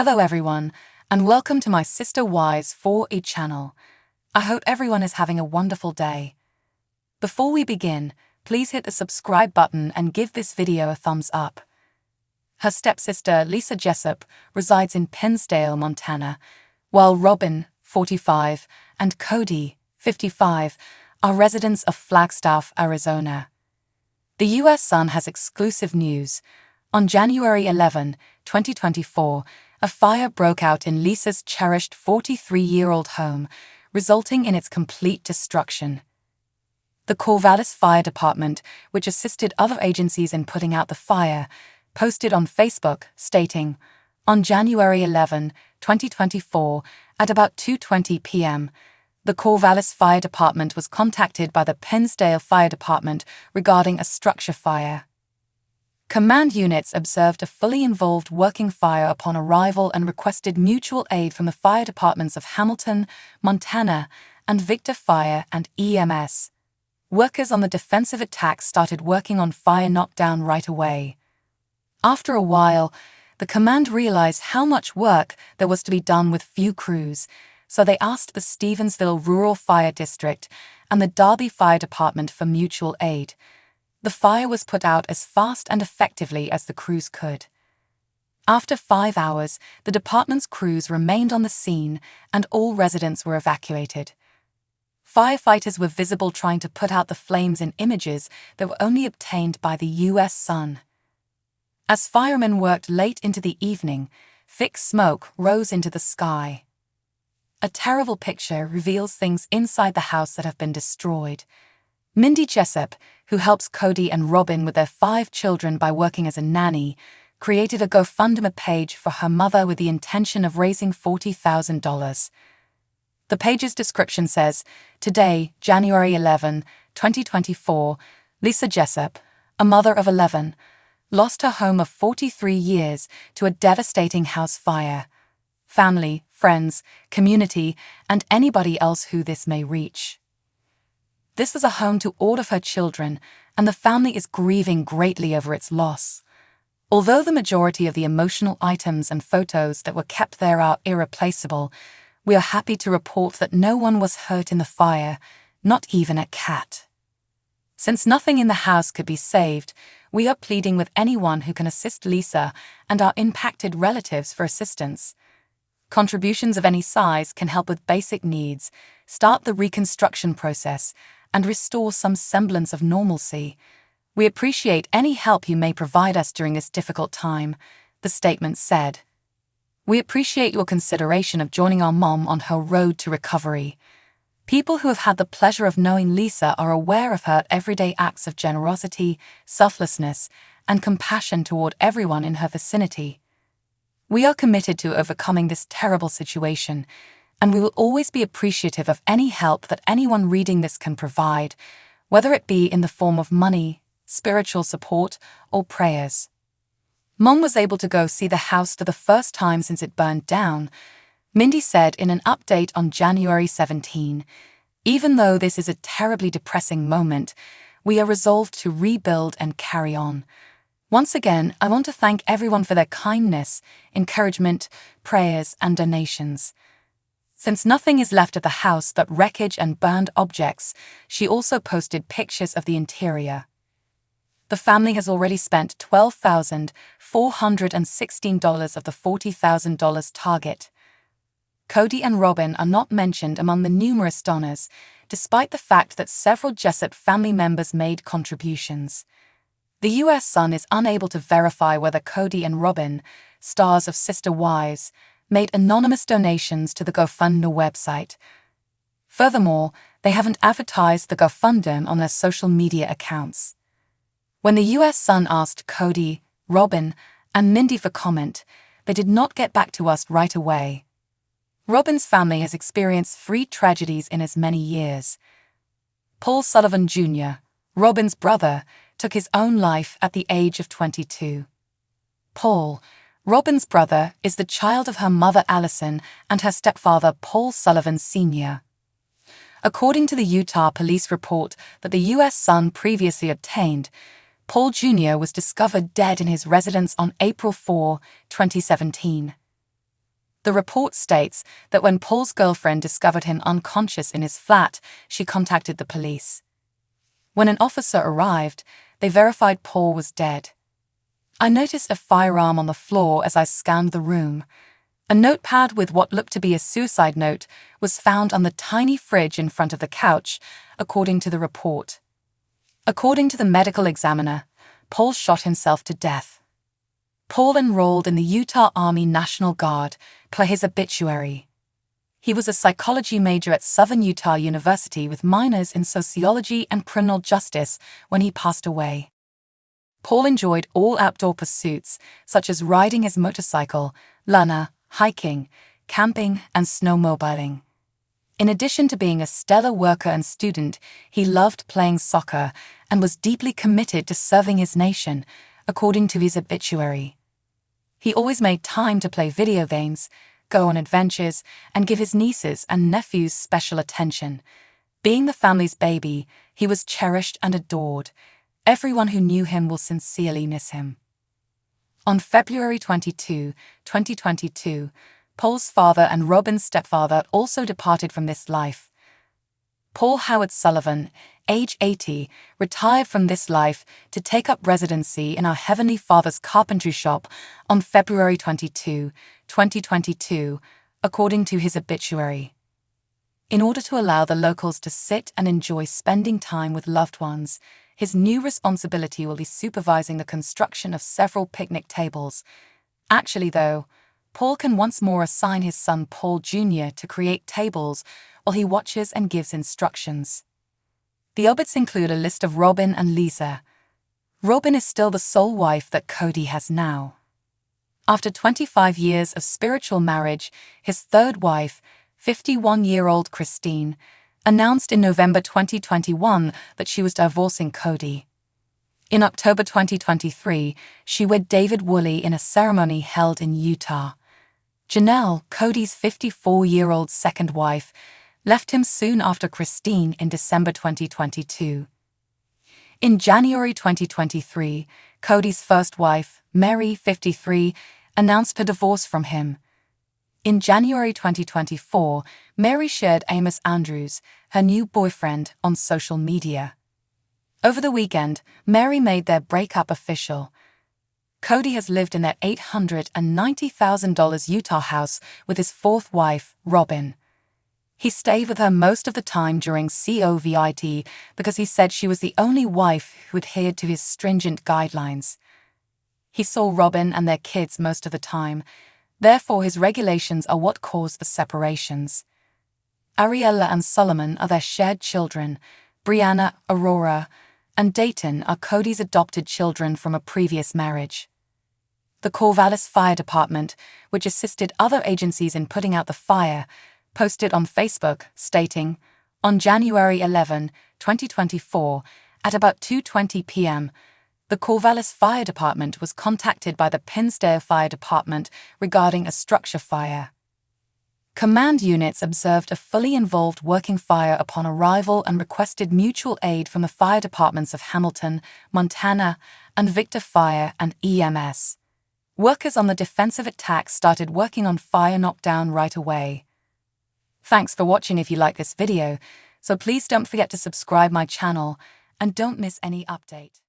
Hello everyone, and welcome to my Sister Wise 4E channel. I hope everyone is having a wonderful day. Before we begin, please hit the subscribe button and give this video a thumbs up. Her stepsister, Lisa Jessup, resides in Pennsdale, Montana, while Robyn, 45, and Cody, 55, are residents of Flagstaff, Arizona. The U.S. Sun has exclusive news. On January 11, 2024, a fire broke out in Lisa's cherished 43-year-old home, resulting in its complete destruction. The Corvallis Fire Department, which assisted other agencies in putting out the fire, posted on Facebook stating, on January 11, 2024, at about 2:20 p.m., the Corvallis Fire Department was contacted by the Pennsdale Fire Department regarding a structure fire. Command units observed a fully involved working fire upon arrival and requested mutual aid from the fire departments of Hamilton, Montana, and Victor Fire and EMS. Workers on the defensive attack started working on fire knockdown right away. After a while, the command realized how much work there was to be done with few crews, so they asked the Stevensville Rural Fire District and the Darby Fire Department for mutual aid. The fire was put out as fast and effectively as the crews could. After 5 hours, the department's crews remained on the scene and all residents were evacuated. Firefighters were visible trying to put out the flames in images that were only obtained by the U.S. Sun. As firemen worked late into the evening, thick smoke rose into the sky. A terrible picture reveals things inside the house that have been destroyed. Mindy Jessup, who helps Cody and Robyn with their 5 children by working as a nanny, created a GoFundMe page for her mother with the intention of raising $40,000. The page's description says, today, January 11, 2024, Lisa Jessup, a mother of 11, lost her home of 43 years to a devastating house fire. Family, friends, community, and anybody else who this may reach. This is a home to all of her children, and the family is grieving greatly over its loss. Although the majority of the emotional items and photos that were kept there are irreplaceable, we are happy to report that no one was hurt in the fire, not even a cat. Since nothing in the house could be saved, we are pleading with anyone who can assist Lisa and our impacted relatives for assistance. Contributions of any size can help with basic needs, start the reconstruction process, and restore some semblance of normalcy. We appreciate any help you may provide us during this difficult time, the statement said. We appreciate your consideration of joining our mom on her road to recovery. People who have had the pleasure of knowing Lisa are aware of her everyday acts of generosity, selflessness, and compassion toward everyone in her vicinity. We are committed to overcoming this terrible situation, and we will always be appreciative of any help that anyone reading this can provide, whether it be in the form of money, spiritual support, or prayers. Mom was able to go see the house for the first time since it burned down, Mindy said in an update on January 17. Even though this is a terribly depressing moment, we are resolved to rebuild and carry on. Once again, I want to thank everyone for their kindness, encouragement, prayers, and donations. Since nothing is left of the house but wreckage and burned objects, she also posted pictures of the interior. The family has already spent $12,416 of the $40,000 target. Cody and Robyn are not mentioned among the numerous donors, despite the fact that several Jessup family members made contributions. The U.S. Sun is unable to verify whether Cody and Robyn, stars of Sister Wives, made anonymous donations to the GoFundMe website. Furthermore, they haven't advertised the GoFundMe on their social media accounts. When the U.S. Sun asked Cody, Robyn, and Mindy for comment, they did not get back to us right away. Robyn's family has experienced 3 tragedies in as many years. Paul Sullivan Jr., Robyn's brother, took his own life at the age of 22. Paul, Robyn's brother, is the child of her mother Allison and her stepfather Paul Sullivan Sr. According to the Utah police report that the U.S. Sun previously obtained, Paul Jr. was discovered dead in his residence on April 4, 2017. The report states that when Paul's girlfriend discovered him unconscious in his flat, she contacted the police. When an officer arrived, they verified Paul was dead. I noticed a firearm on the floor as I scanned the room. A notepad with what looked to be a suicide note was found on the tiny fridge in front of the couch, according to the report. According to the medical examiner, Paul shot himself to death. Paul enrolled in the Utah Army National Guard per his obituary. He was a psychology major at Southern Utah University with minors in sociology and criminal justice when he passed away. Paul enjoyed all outdoor pursuits, such as riding his motorcycle, lana, hiking, camping, and snowmobiling. In addition to being a stellar worker and student, he loved playing soccer and was deeply committed to serving his nation, according to his obituary. He always made time to play video games, go on adventures, and give his nieces and nephews special attention. Being the family's baby, he was cherished and adored. Everyone who knew him will sincerely miss him. On February 22, 2022, Paul's father and Robyn's stepfather also departed from this life. Paul Howard Sullivan, age 80, retired from this life to take up residency in our Heavenly Father's carpentry shop on February 22, 2022, according to his obituary. In order to allow the locals to sit and enjoy spending time with loved ones, his new responsibility will be supervising the construction of several picnic tables. Actually, though, Paul can once more assign his son Paul Jr. to create tables while he watches and gives instructions. The obits include a list of Robyn and Lisa. Robyn is still the sole wife that Cody has now. After 25 years of spiritual marriage, his third wife, 51-year-old Christine, announced in November 2021 that she was divorcing Cody. In October 2023, she wed David Woolley in a ceremony held in Utah. Janelle, Cody's 54-year-old second wife, left him soon after Christine in December 2022. In January 2023, Cody's first wife, Mary, 53, announced her divorce from him. In January 2024, Mary shared Amos Andrews, her new boyfriend, on social media. Over the weekend, Mary made their breakup official. Cody has lived in their $890,000 Utah house with his fourth wife, Robyn. He stayed with her most of the time during COVID because he said she was the only wife who adhered to his stringent guidelines. He saw Robyn and their kids most of the time, therefore his regulations are what caused the separations. Ariella and Solomon are their shared children. Brianna, Aurora, and Dayton are Cody's adopted children from a previous marriage. The Corvallis Fire Department, which assisted other agencies in putting out the fire, posted on Facebook stating, on January 11, 2024, at about 2:20 p.m., the Corvallis Fire Department was contacted by the Pinsdale Fire Department regarding a structure fire. Command units observed a fully involved working fire upon arrival and requested mutual aid from the fire departments of Hamilton, Montana, and Victor Fire and EMS. Workers on the defensive attack started working on fire knockdown right away. Thanks for watching. If you like this video, so please don't forget to subscribe my channel and don't miss any update.